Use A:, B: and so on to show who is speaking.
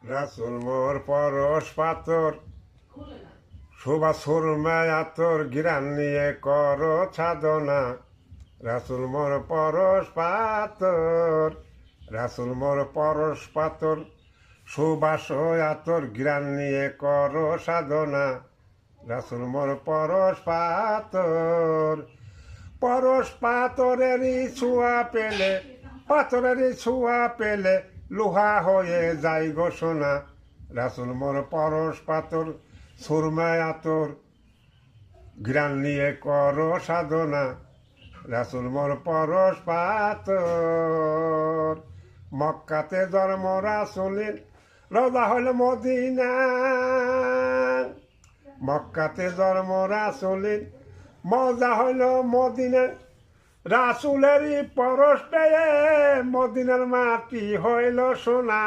A: রাসুল মোর পরশ পাতর শোভা সুরমায় আতর গিরান নিয়ে কর সাধনা। রাসুল মোর পরশ পাতর, রাসুল মোর পরশ পাতর সুবাস আতর গিরান নিয়ে কর সাধনা। রাসুল মোর পরশ পাতর, পরশ পাথরেরই ছোঁয়া পেলে, পাথরেরই ছোঁয়া পেলে লোহা হয়ে যাই গো সোনা। রাসুল মোর পরশ পাথর সুরমায় আতর ঘ্রাণ নিয়ে কর সাধনা। রাসুল মোর পরশ পাথর, মক্কাতে জন্ম রাসুলের রোজা হইল মদিনা। মক্কাতে জন্ম রাসুলের মজা হইল মদিনা। রাসুলেরই পরশ পেয়ে মদিনার মাটি হইল সোনা।